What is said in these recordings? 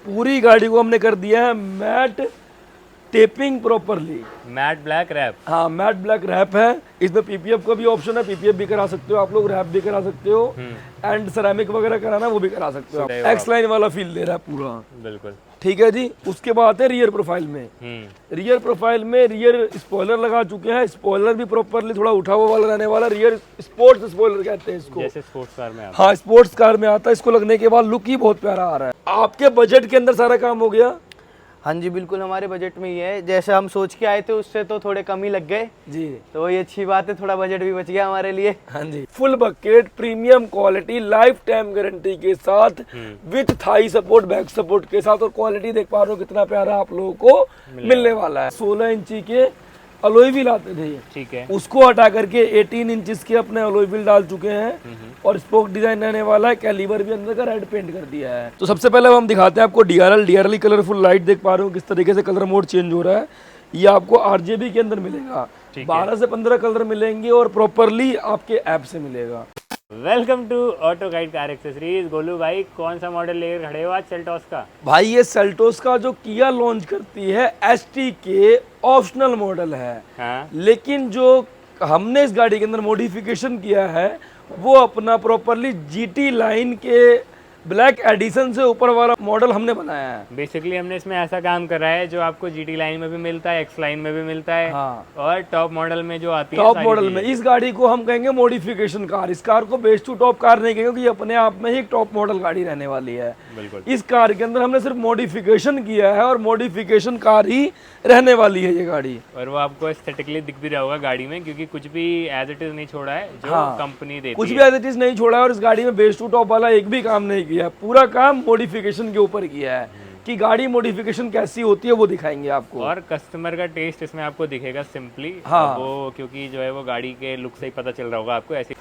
पूरी गाड़ी को हमने कर दिया है matte taping properly. Matte black wrap. हाँ, मैट ब्लैक रैप है। इसमें पीपीएफ का भी ऑप्शन है, पीपीएफ भी करा सकते हो आप लोग, रैप भी करा सकते हो, एंड सेरामिक वगैरह कराना वो भी करा सकते हो। एक्स लाइन वाला फील दे रहा है पूरा, बिल्कुल ठीक है जी। उसके बाद है रियर प्रोफाइल में। रियर प्रोफाइल में रियर स्पॉइलर लगा चुके हैं, स्पॉइलर भी प्रॉपरली थोड़ा उठा हुआ वाला रहने वाला, रियर स्पोर्ट्स स्पॉइलर कहते हैं इसको, जैसे स्पोर्ट्स कार में आता हाँ स्पोर्ट्स कार में आता है। इसको लगने के बाद लुक ही बहुत प्यारा आ रहा है। आपके बजट के अंदर सारा काम हो गया। हाँ जी बिल्कुल, हमारे बजट में ही है। जैसे हम सोच के आए थे उससे तो थोड़े कम ही लग गए जी, तो ये अच्छी बात है, थोड़ा बजट भी बच गया हमारे लिए। हाँ जी। Full bucket premium quality life time guarantee के साथ with thigh support back support के साथ, और क्वालिटी देख पा रहे हो कितना प्यारा आप लोगों को मिलने वाला है। 16 इंची के अलॉय व्हील आते थे, ठीक है, उसको हटा करके 18 इंचेस के अपने अलॉय व्हील डाल चुके हैं, और स्पोक डिजाइन रहने वाला है। कैलिबर भी अंदर का रेड पेंट कर दिया है। तो सबसे पहले हम दिखाते हैं आपको डीआरएल कलरफुल लाइट। देख पा रहे हो किस तरीके से कलर मोड चेंज हो रहा है। ये आपको आरजेबी के अंदर मिलेगा, 12 से 15 कलर मिलेंगे, और प्रॉपरली आपके ऐप से मिलेगा। Welcome to auto guide car accessories. Golu भाई, कौन सा मॉडल लेकर खड़े हो आज सेल्टोस का? भाई ये सेल्टोस का जो किया लॉन्च करती है एसटी के ऑप्शनल मॉडल है, हाँ? लेकिन जो हमने इस गाड़ी के अंदर मॉडिफिकेशन किया है वो अपना प्रॉपरली जीटी लाइन के ब्लैक एडिशन से ऊपर वाला मॉडल हमने बनाया है। बेसिकली हमने इसमें ऐसा काम करा है जो आपको जीटी लाइन में भी मिलता है, एक्स लाइन में भी मिलता है, हाँ। और टॉप मॉडल में जो आती है टॉप मॉडल में इस गाड़ी को हम कहेंगे मॉडिफिकेशन कार। इस कार को बेस टू टॉप कार नहीं कहेंगे, क्योंकि ये अपने आप में ही एक टॉप मॉडल गाड़ी रहने वाली है। बिल्कुल। इस कार के अंदर हमने सिर्फ मॉडिफिकेशन किया है, और मॉडिफिकेशन कार ही रहने वाली है ये गाड़ी। और वो आपको एस्थेटिकली दिख भी रहा होगा गाड़ी में, क्योंकि कुछ भी एज इट इज नहीं छोड़ा है जो कंपनी देती है। कुछ भी एज इट इज नहीं छोड़ा है, और इस गाड़ी में बेस टू टॉप वाला एक भी काम नहीं किया। पूरा काम मॉडिफिकेशन के ऊपर किया है कि गाड़ी मॉडिफिकेशन कैसी होती है वो दिखाएंगे आपको, और कस्टमर का टेस्ट इसमें आपको दिखेगा सिंपली। हाँ। वो क्योंकि जो है वो गाड़ी के लुक से ही पता चल रहा होगा आपको ऐसे।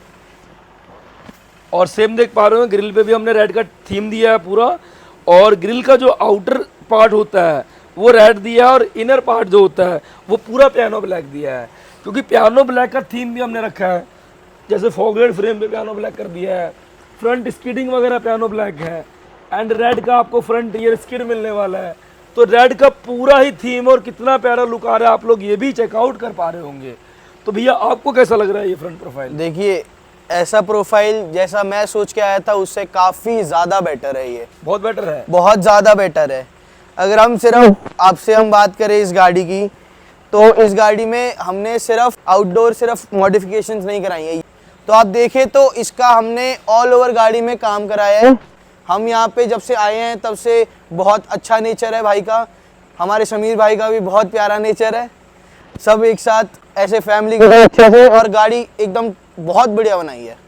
और सेम देख पा रहे हो ग्रिल पे भी हमने रेड का थीम दिया है पूरा, और ग्रिल का जो आउटर पार्ट होता है वो रेड दिया है, और इनर पार्ट जो होता है वो पूरा पियानो ब्लैक दिया है, क्योंकि पियानो ब्लैक का थीम भी हमने रखा है। जैसे फॉगलेट फ्रेम पे पियानो ब्लैक कर दिया है, फ्रंट स्किडिंग वगैरह पियानो ब्लैक है, एंड रेड का आपको फ्रंट ईयर स्किड मिलने वाला है। तो रेड का पूरा ही थीम, और कितना प्यारा लुक आ रहा है, आप लोग ये भी चेकआउट कर पा रहे होंगे। तो भैया आपको कैसा लग रहा है ये फ्रंट प्रोफाइल? देखिए, ऐसा प्रोफाइल जैसा मैं सोच के आया था उससे काफी ज्यादा बेटर है। ये बहुत बेटर है, बहुत ज्यादा बेटर है। अगर हम सिर्फ आपसे हम बात करें इस गाड़ी की, तो इस गाड़ी में हमने सिर्फ आउटडोर सिर्फ मॉडिफिकेशंस नहीं कराई है। तो आप देखें तो इसका हमने ऑल ओवर गाड़ी में काम कराया है। हम यहाँ पे जब से आए हैं तब से बहुत अच्छा नेचर है भाई का, हमारे समीर भाई का भी बहुत प्यारा नेचर है। सब एक साथ ऐसे फैमिली के अच्छे से, और गाड़ी एकदम बहुत बढ़िया बनाई है।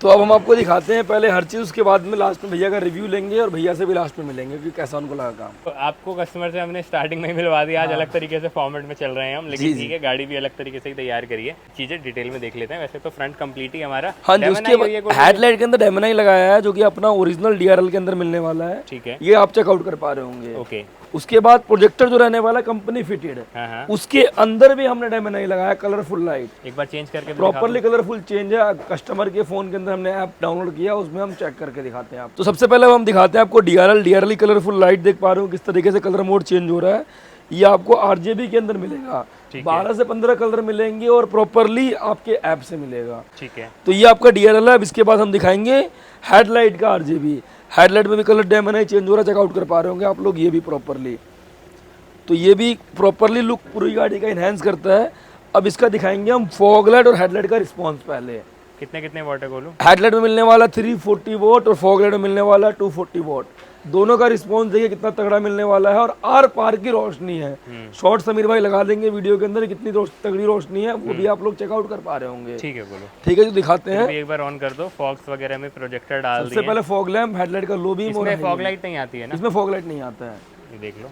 तो अब हम आपको दिखाते हैं पहले हर चीज़, उसके बाद में लास्ट में भैया का रिव्यू लेंगे, और भैया से भी लास्ट में मिलेंगे कि कैसा उनको लगा काम। तो आपको कस्टमर से हमने स्टार्टिंग में ही मिलवा दिया। आज अलग तरीके से फॉर्मेट में चल रहे हैं हम, लेकिन ठीक है, गाड़ी भी अलग तरीके से ही तैयार करी है। चीजें डिटेल में देख लेते हैं। वैसे तो फ्रंट कंप्लीट ही हमारा, हाँ जी, उसके हेडलाइट के अंदर डेमोनाई लगाया है, जो कि अपना ओरिजिनल डीआरएल के अंदर मिलने वाला है। ठीक है, ये आप चेकआउट कर पा रहे होंगे। ओके। उसके बाद प्रोजेक्टर जो रहने वाला कंपनी फिटेड है, हाँ। उसके अंदर भी हमने डेमोनाई लगाया, कलरफुल लाइट एक बार चेंज करके प्रॉपरली कलरफुल चेंज है। कस्टमर के फोन के अंदर हमने ऐप डाउनलोड किया, उसमें हम चेक करके दिखाते हैं आप। तो सबसे पहले हम दिखाते हैं आपको डीआरएल कलरफुल लाइट। देख पा रहे हो किस तरीके से कलर मोड चेंज हो रहा है। ये आपको आरजेबी के अंदर मिलेगा, 12 से 15 कलर मिलेंगे, और प्रॉपरली आपके ऐप से मिलेगा। ठीक है, तो ये आपका डीआरएल है। अब इसके बाद हम दिखाएंगे हेडलाइट का आरजेबी। हेडलाइट में भी कलर डेमोनाई चेंज हो रहा है, चेकआउट कर पा रहे होंगे आप लोग, ये भी प्रॉपरली। तो ये भी प्रॉपरली लुक पूरी गाड़ी का इनहेंस करता है। अब इसका दिखाएंगे हम फॉग लाइट और हेडलाइट का रिस्पॉन्स। पहले कितने वॉट है बोलूं? हेडलाइट में मिलने वाला 340 वोट, और फॉग लाइट में मिलने वाला 240 वोट। दोनों का रिस्पॉन्स देखिए कितना तगड़ा मिलने वाला है, और आर पार की रोशनी है। शॉर्ट समीर भाई लगा देंगे वीडियो के अंदर, कितनी तगड़ी रोशनी है वो भी आप लोग चेकआउट कर पा रहे होंगे। ठीक है, बोलो। ठीक है, जो दिखाते हैं एक बार ऑन कर दो। फॉग्स वगैरह में प्रोजेक्टर डाल दिए। सबसे पहले फॉग लैम्प, हेडलाइट का लो बीम, इसमें फॉग लाइट नहीं आती है ना? इसमें फॉग लाइट नहीं आता है। ये देख लो,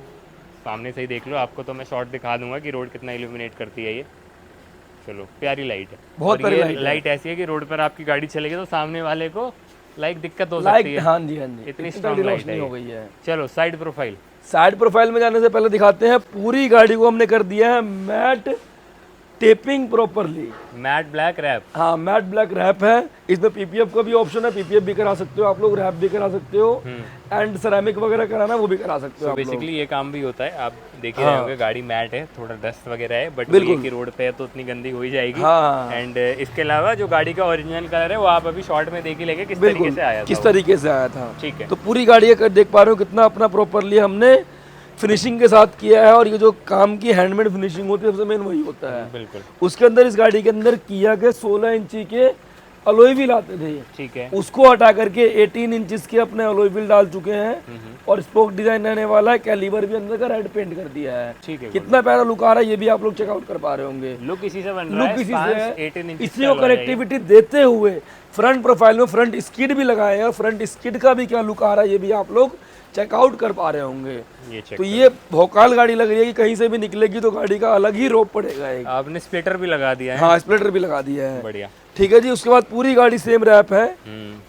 सामने से ही देख लो। आपको तो मैं शॉट दिखा दूंगा कि रोड कितना इल्यूमिनेट करती है ये। चलो, प्यारी लाइट है, बहुत प्यारी लाइट ऐसी है कि रोड पर आपकी गाड़ी चलेगी तो सामने वाले को लाइक दिक्कत हो सकती है। हाँ जी, हाँ जी, इतनी स्ट्रांग लाइट हो गई है। चलो, साइड प्रोफाइल। साइड प्रोफाइल में जाने से पहले दिखाते हैं पूरी गाड़ी को हमने कर दिया है matte taping properly. Matte black wrap. हाँ मैट ब्लैक रैप है, इसमें पीपीएफ का भी ऑप्शन है, पीपीएफ भी करा सकते हो आप लोग, रैप भी करा सकते हो, एंड सेरामिक वगैरह कराना वो भी करा सकते हो आप लोग। बेसिकली ये काम भी होता है, आप देख ही रहे होंगे गाड़ी मैट है, थोड़ा डस्ट वगैरह है, बट ये कि रोड पे है तो उतनी गंदी हो ही जाएगी। हाँ एंड इसके अलावा जो गाड़ी का ओरिजिनल कलर है वो आप अभी शॉर्ट में देख ही लेंगे किस तरीके से आया था। किस तरीके से आया था। ठीक है। तो पूरी गाड़ी का देख पा रहे हो कितना अपना प्रॉपरली हमने फिनिशिंग के साथ किया है, और ये जो काम की हैंडमेड फिनिशिंग होती है सबसे मेन वही होता है। बिल्कुल। उसके अंदर इस गाड़ी के अंदर किया के 16 इंची के अलॉय व्हील आते थे, ठीक है। उसको हटा करके 18 इंचेस के अपने अलॉय व्हील डाल चुके हैं, और स्पोक डिजाइन रहने वाला है, कैलिबर भी अंदर का रेड पेंट कर दिया है। ठीक है। कितना प्यारा लुक आ रहा है ये भी आप लोग चेकआउट कर पा रहे होंगे। लुक इसी से बन रहा है, लुक इसी से है, 18 इंच इसी को कनेक्टिविटी देते हुए फ्रंट प्रोफाइल में फ्रंट स्किड भी लगाए हैं, और फ्रंट स्किड का भी क्या लुक आ रहा है ये भी आप लोग चेकआउट कर पा रहे होंगे। ये चेक तो ये भोकाल गाड़ी लग रही है कि कहीं से भी निकलेगी तो गाड़ी का अलग ही रोप पड़ेगा एक। आपने स्प्लिटर भी लगा दिया है। हाँ स्प्लिटर भी लगा दिया है। बढ़िया। ठीक है जी। उसके बाद पूरी गाड़ी सेम रैप है,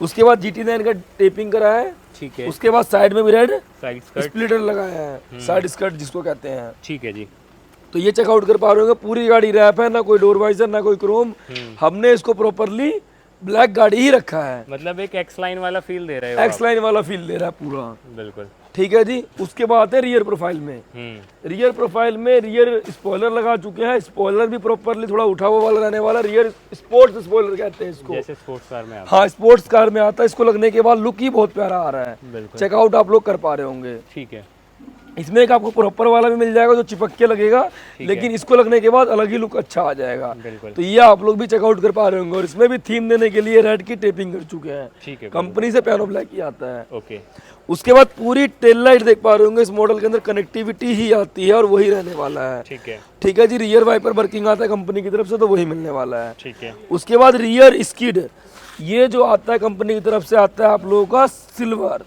उसके बाद GT9 का टेपिंग करा है, ठीक है। उसके बाद साइड में भी रेड साइड स्कर्ट स्प्लिटर लगाया है, साइड स्कर्ट जिसको कहते हैं। ठीक है जी। तो ये चेकआउट कर पा रहे होंगे, पूरी गाड़ी रैप है, ना कोई डोर वाइजर ना कोई क्रोम, हमने इसको प्रॉपरली ब्लैक गाड़ी ही रखा है। मतलब एक एक्स लाइन वाला फील दे रहे हो एक्स लाइन वाला फील दे रहा है पूरा। बिल्कुल। ठीक है जी। उसके बाद है रियर प्रोफाइल में, रियर प्रोफाइल में रियर स्पॉइलर लगा चुके हैं, स्पॉइलर भी प्रॉपरली थोड़ा उठा हुआ वाला रहने वाला, रियर स्पोर्ट्स स्पॉइलर कहते हैं इसको, जैसे स्पोर्ट्स कार में आता हाँ स्पोर्ट्स कार में आता है। इसको लगने के बाद लुक ही बहुत प्यारा आ रहा है, बिल्कुल। चेकआउट आप लोग कर पा रहे होंगे। ठीक है। इसमें एक आपको प्रॉपर वाला भी मिल जाएगा जो चिपक के लगेगा, लेकिन इसको लगने के बाद अलग ही लुक अच्छा आ जाएगा। बिल्कुल। तो ये आप लोग भी चेकआउट कर पा रहे होंगे, और इसमें भी थीम देने के लिए रेड की टेपिंग कर चुके हैं। ठीक है। कंपनी से पियानो ब्लैक ही आता है। ओके। उसके बाद पूरी टेल लाइट देख पा रहे होंगे, इस मॉडल के अंदर कनेक्टिविटी ही आती है और वही रहने वाला है। ठीक है। ठीक है जी। रियर वाइपर वर्किंग आता है कंपनी की तरफ से, तो वही मिलने वाला है। ठीक है। उसके बाद रियर स्किड, ये जो आता है कंपनी की तरफ से आता है आप लोगों का सिल्वर,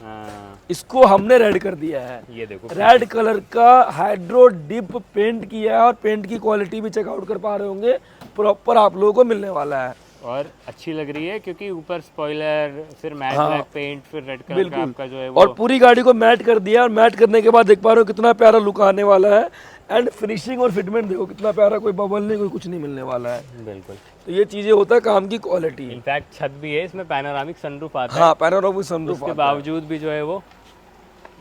इसको हमने रेड कर दिया है। ये देखो रेड कलर का हाइड्रो डिप पेंट किया है, और पेंट की क्वालिटी भी चेकआउट कर पा रहे होंगे, प्रॉपर आप लोगों को मिलने वाला है। और अच्छी लग रही है क्योंकि ऊपर स्पॉइलर, फिर मैट ब्लैक पेंट, फिर रेड कलर का आपका जो है वो, और पूरी गाड़ी को मैट कर दिया, और मैट करने के बाद देख पा रहे हो कितना प्यारा लुक आने वाला है। एंड फिनिशिंग और फिटमेंट देखो कितना प्यारा, कोई बबल नहीं, कोई कुछ नहीं मिलने वाला है। बिल्कुल। तो ये चीजें होता है काम की क्वालिटी। इनफैक्ट छत भी है, इसमें पैनोरामिक सनरूफ आता है। हाँ पैनोरामिक सनरूफ उसके बावजूद भी जो है वो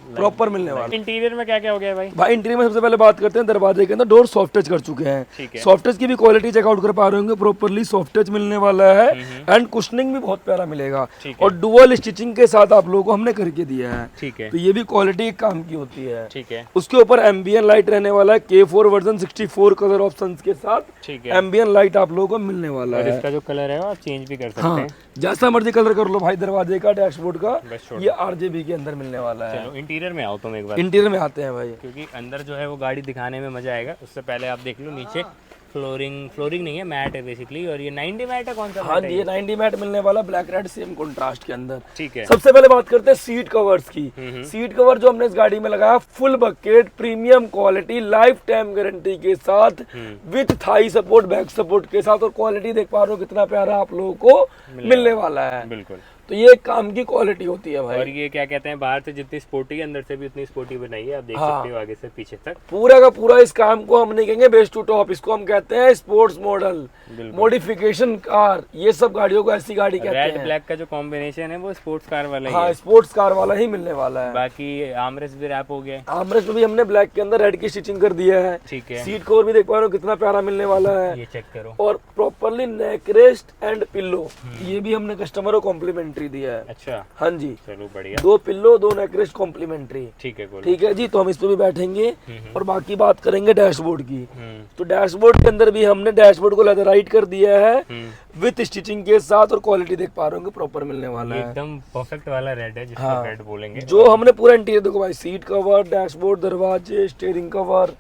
प्रॉपर मिलने वाला। इंटीरियर में क्या क्या हो गया भाई? भाई इंटीरियर में सबसे पहले बात करते हैं, दरवाजे के अंदर डोर सॉफ्ट टच कर चुके हैं। ठीक है। सॉफ्ट टच की भी क्वालिटी चेकआउट कर पा रहे होंगे, प्रॉपरली सॉफ्ट टच मिलने वाला है, एंड कुशनिंग भी बहुत प्यारा मिलेगा, और डुअल स्टिचिंग के साथ आप लोगों को हमने करके दिया है। ठीक है। तो ये भी क्वालिटी काम की होती है। ठीक है। उसके ऊपर एम्बियन लाइट रहने वाला है, K4 वर्जन 64 कलर ऑप्शंस के साथ। ठीक है। एम्बियन लाइट आप लोगों को मिलने वाला है। इसका जो कलर है वो आप चेंज भी कर सकते हाँ हैं, जैसा मर्जी कलर कर लो भाई, दरवाजे का, डैशबोर्ड का, बस छोड़ ये RGB के अंदर मिलने वाला है। चलो इंटीरियर में आओ तुम एक बार, इंटीरियर में आते हैं भाई, क्योंकि अंदर जो है वो गाड़ी दिखाने में मजा आएगा। उससे पहले आप देख लो नीचे फ्लोरिंग नहीं है, मैट है बेसिकली, और ये 90 मैट है। कौन सा? हाँ ये 90 मैट मिलने वाला, ब्लैक रेड सेम कंट्रास्ट के अंदर। ठीक है। सबसे पहले बात करते हैं सीट कवर्स की। सीट कवर जो हमने इस गाड़ी में लगाया, full bucket premium quality, life time guarantee के साथ, with thigh support, back support के साथ, और क्वालिटी देख पा रहे हो कितना प्यारा आप लोगों को मिलने वाला है। बिल्कुल। तो ये काम की क्वालिटी होती है भाई। और ये क्या कहते हैं, बाहर से जितनी स्पोर्टी है अंदर से भी उतनी स्पोर्टी बनाई है, आप देख सकते हो आगे से पीछे तक। पूरा का पूरा इस काम को हम नहीं कहेंगे बेस टू टॉप, इसको हम कहते हैं स्पोर्ट्स मॉडल, मॉडिफिकेशन कार। ये सब गाड़ियों को ऐसी गाड़ी कहते हैं। रेड ब्लैक का जो कॉम्बिनेशन है वो स्पोर्ट्स कार वाला ही हाँ है। स्पोर्ट्स कार वाला ही मिलने वाला है। बाकी आर्मरेस्ट भी रैप हो गया है। आर्मरेस्ट में भी हमने ब्लैक के अंदर रेड की स्टिचिंग कर दिया है। ठीक है। सीट कवर भी देख पा रहे हो कितना प्यारा मिलने वाला है, ये चेक करो। और properly neck rest and pillow, ये भी हमने कस्टमर को कॉम्प्लीमेंट्री दिया है। अच्छा, हाँ जी, चलो बढ़िया। 2 पिल्लो 2 नेक रेस्ट कॉम्प्लीमेंट्री। ठीक है, ठीक है जी। तो हम इस पे भी बैठेंगे, और बाकी बात करेंगे डैशबोर्ड की। तो डैशबोर्ड के अंदर भी हमने डैशबोर्ड को लेदराइट कर दिया है, विथ स्टिचिंग के साथ, और क्वालिटी देख पा रहे होंगे प्रॉपर मिलने वाला है। एकदम परफेक्ट वाला रेड है, जिसको रेड बोलेंगे। जो हमने पूरा इंटीरियर देखो भाई, सीट कवर, डैशबोर्ड, दरवाजे, स्टीयरिंग कवर,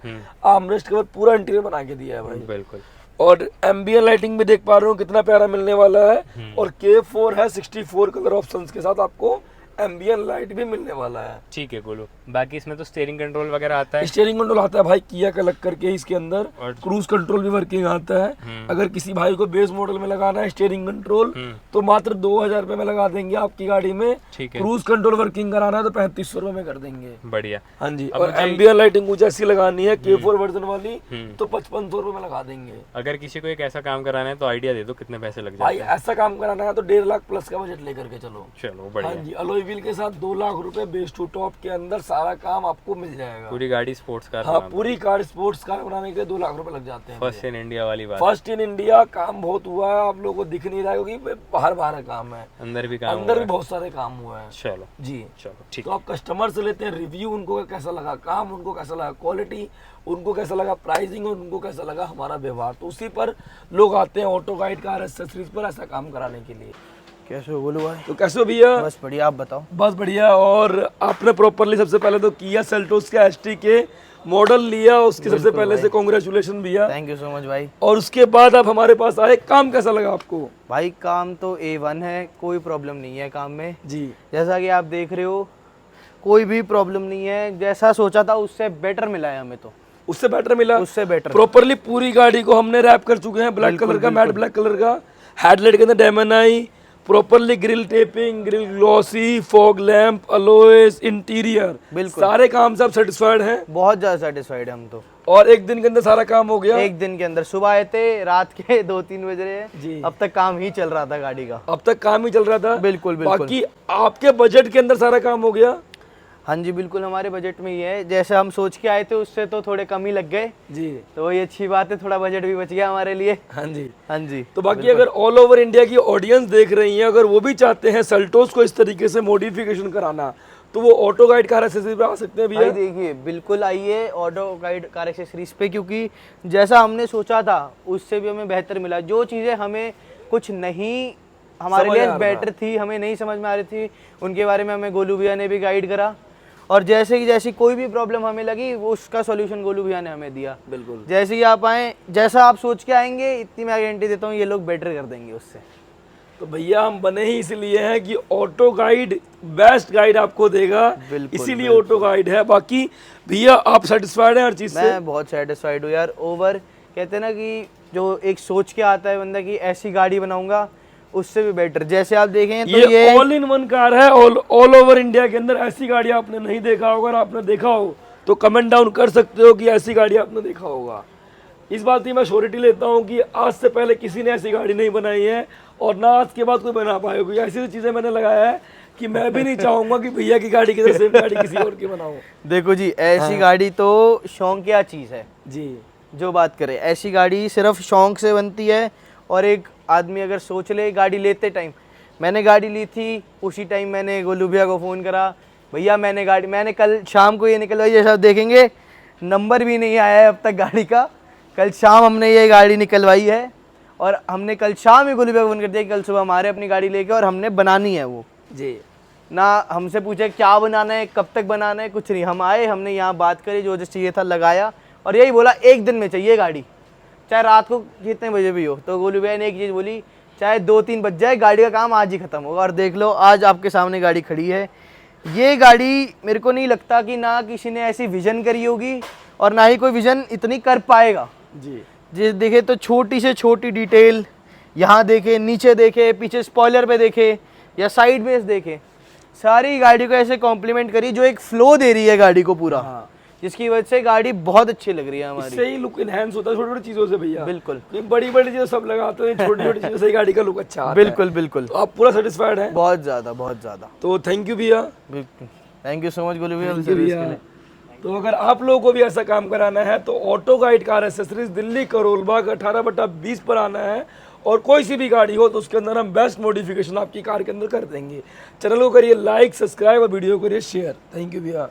आर्मरेस्ट कवर, पूरा इंटीरियर बना के दिया है भाई। बिल्कुल। और एम्बियन लाइटिंग भी देख पा रहे हो कितना प्यारा मिलने वाला है, और K4 है 64 कलर ऑप्शंस के साथ आपको एम्बियन लाइट भी मिलने वाला है। ठीक है गोलू। बाकी इसमें तो स्टीयरिंग कंट्रोल वगैरह आता है, स्टीयरिंग कंट्रोल आता है भाई किया का लग करके इसके अंदर, और क्रूज कंट्रोल भी वर्किंग आता है। अगर किसी भाई को बेस मॉडल में लगाना है स्टीयरिंग कंट्रोल तो मात्र 2000 रुपए में लगा देंगे आपकी गाड़ी में। ठीक है। क्रूज कंट्रोल वर्किंग कराना है तो 3500 रुपए में कर देंगे। बढ़िया। हाँ जी। और एम्बियन लाइटिंग कुछ ऐसी लगानी है K4 वर्जन वाली तो 5500 रुपए में लगा देंगे। अगर किसी को एक ऐसा काम कराना है तो आइडिया दे दो कितने पैसे लग भाई जाते हैं। ऐसा काम कराना है तो 1.5 लाख प्लस का बजट लेकर के चलो। चलो बढ़िया। हाँ जी, अलॉय व्हील के साथ 2 लाख रुपए बेस टू टॉप के अंदर सारा काम आपको मिल जाएगा। पूरी गाड़ी स्पोर्ट्स कार। हाँ, पूरी कार स्पोर्ट्स कार बनाने के लिए 2 लाख रुपए लग जाते हैं। फर्स्ट इन इंडिया वाली बात। फर्स्ट इन इंडिया काम बहुत हुआ है, आप लोगों को दिख नहीं रहा है क्योंकि बाहर बाहर काम है, अंदर भी काम अंदर हुआ भी है। बहुत सारे काम हुआ है। चलो जी चलो ठीक। तो आप कस्टमर से लेते हैं रिव्यू, उनको कैसा लगा काम, उनको कैसा लगा क्वालिटी, उनको कैसा लगा प्राइसिंग और उनको कैसा लगा हमारा व्यवहार, तो उसी पर लोग आते हैं ऑटो गाइड कार एक्सेसरीज पर ऐसा काम कराने के लिए। कैसे हो बोलो भाई? तो कैसे हो भैया? बस बढ़िया, आप बताओ। बस बढ़िया। और आपने प्रॉपरली सबसे पहले तो किया सेल्टोस के एसटी के मॉडल लिया, उसके सबसे पहले से कांग्रेचुलेशन भैया। थैंक यू सो मच भाई। और उसके बाद आप हमारे पास आए, काम कैसा लगा आपको? भाई काम तो A1 है, कोई प्रॉब्लम नहीं है काम में। जी जैसा कि आप देख रहे हो कोई भी प्रॉब्लम नहीं है, जैसा सोचा था उससे बेटर मिला है हमें तो। उससे बेटर मिला, उससे बेटर प्रॉपरली पूरी गाड़ी को हमने रैप कर चुके हैं ब्लैक कलर का, मैट ब्लैक कलर का। हेडलाइट के अंदर diamond eye, properly grill taping, grill glossy, fog lamp, alloys, interior, बिल्कुल सारे काम से आप सेटिस्फाइड हैं? बहुत ज्यादा सेटिस्फाइड है हम तो। और एक दिन के अंदर सारा काम हो गया? एक दिन के अंदर, सुबह आए थे रात के 2-3 बजे जी। अब तक काम ही चल रहा था गाड़ी का। अब तक काम ही चल रहा था? बिल्कुल बिल्कुल। बाकी आपके बजट के अंदर सारा काम हो गया? हाँ जी बिल्कुल, हमारे बजट में ही है। जैसे हम सोच के आए थे उससे तो थोड़े कम ही लग गए, जी। तो ये अच्छी बात है, थोड़ा बजट भी बच गया हमारे लिए। हाँ जी। हाँ जी। तो बाकी अगर ऑल ओवर इंडिया की ऑडियंस देख रही है, अगर वो भी चाहते हैं सेल्टोस को इस तरीके से मॉडिफिकेशन कराना, तो वो ऑटो गाइड कार एक्सेसरीज पे आ सकते हैं भैया? भाई देखिए बिल्कुल आइए ऑटो गाइड कार एक्सेसरीज पे, क्योंकि जैसा हमने सोचा था उससे भी हमें बेहतर मिला। जो चीज़ें हमें कुछ नहीं हमारे लिए बेटर थी, हमें नहीं समझ में आ रही थी, उनके बारे में हमें गोलू भैया ने भी गाइड करा। और जैसे कि जैसी कोई भी प्रॉब्लम हमें लगी वो उसका सॉल्यूशन गोलू भैया ने हमें दिया। बिल्कुल। जैसे ही आप आए, जैसा आप सोच के आएंगे, इतनी मैं गारंटी देता हूँ ये लोग बेटर कर देंगे उससे। तो भैया हम बने ही इसलिए हैं कि ऑटो गाइड बेस्ट गाइड आपको देगा, इसीलिए ऑटो गाइड है। बाकी भैया आप सेटिस्फाइड हैं हर चीज से? मैं बहुत सेटिस्फाइड हूँ यार। ओवर कहते हैं ना कि जो एक सोच के आता है बंदा कि ऐसी गाड़ी बनाऊंगा, उससे भी बेटर। जैसे आप देखें तो ये ऑल इन वन कार है, ऑल ओवर इंडिया के अंदर ऐसी गाड़ी आपने नहीं देखा होगा। अगर आपने देखा हो तो कमेंट डाउन कर सकते हो कि ऐसी गाड़ी आपने देखा होगा। इस बात की मैं श्योरिटी लेता हूँ कि आज से पहले किसी ने ऐसी गाड़ी नहीं बनाई है और ना आज के बाद कोई बना पाएगा। ऐसी चीजें मैंने लगाया है कि मैं भी नहीं चाहूंगा कि भैया की गाड़ी की तरह सेम गाड़ी किसी और की बनाऊं। देखो जी, ऐसी गाड़ी तो शौकिया चीज़ है जी। जो बात करें, ऐसी गाड़ी सिर्फ शौक से बनती है। और एक आदमी अगर सोच ले गाड़ी लेते टाइम, मैंने गाड़ी ली थी उसी टाइम मैंने गोलू भैया को फ़ोन करा, भैया मैंने कल शाम को ये निकलवाई। जैसा आप देखेंगे नंबर भी नहीं आया है अब तक गाड़ी का। कल शाम हमने ये गाड़ी निकलवाई है और हमने कल शाम ही गोलू भैया को फ़ोन कर दिया कि कल सुबह हमारे अपनी गाड़ी लेके और हमने बनानी है वो। जी। ना हमसे पूछे क्या बनाना है, कब तक बनाना है, कुछ नहीं। हम आए, हमने यहाँ बात करी, जो चाहिए था लगाया और यही बोला एक दिन में चाहिए गाड़ी, चाहे रात को कितने बजे भी हो। तो गोलू भैया ने एक चीज़ बोली, चाहे 2-3 बज जाए, गाड़ी का काम आज ही ख़त्म होगा। और देख लो आज आपके सामने गाड़ी खड़ी है। ये गाड़ी मेरे को नहीं लगता कि ना किसी ने ऐसी विज़न करी होगी और ना ही कोई विज़न इतनी कर पाएगा। जी देखे तो छोटी से छोटी डिटेल यहाँ देखे, नीचे देखे, पीछे स्पॉइलर पे देखे या साइड बेस देखे, सारी गाड़ी को ऐसे कॉम्प्लीमेंट करी जो एक फ्लो दे रही है गाड़ी को पूरा। हाँ। जिसकी वजह से गाड़ी बहुत अच्छी लग रही है हमारी। इससे ही लुक इनहैंस होता है छोटी छोटी चीजों से भैया। बिल्कुल। बड़ी बड़ी चीजें सब लगाते हैं, छोटी छोटी चीजों से ही गाड़ी का लुक अच्छा आता है। बिल्कुल बिल्कुल। तो आप पूरा सेटिस्फाइड हैं? बहुत ज़्यादा, बहुत ज़्यादा। तो थैंक यू भैया। बिल्कुल, thank you so much Golu भैया। तो अगर आप लोगों को भी ऐसा काम कराना है तो auto guide car accessories Delhi Karol Bagh 18/20 पर आना है। और कोई सी भी गाड़ी हो तो उसके अंदर हम बेस्ट मॉडिफिकेशन आपकी कार के अंदर कर देंगे। चैनल को करिए लाइक, सब्सक्राइब और वीडियो को करिए शेयर। थैंक यू भैया।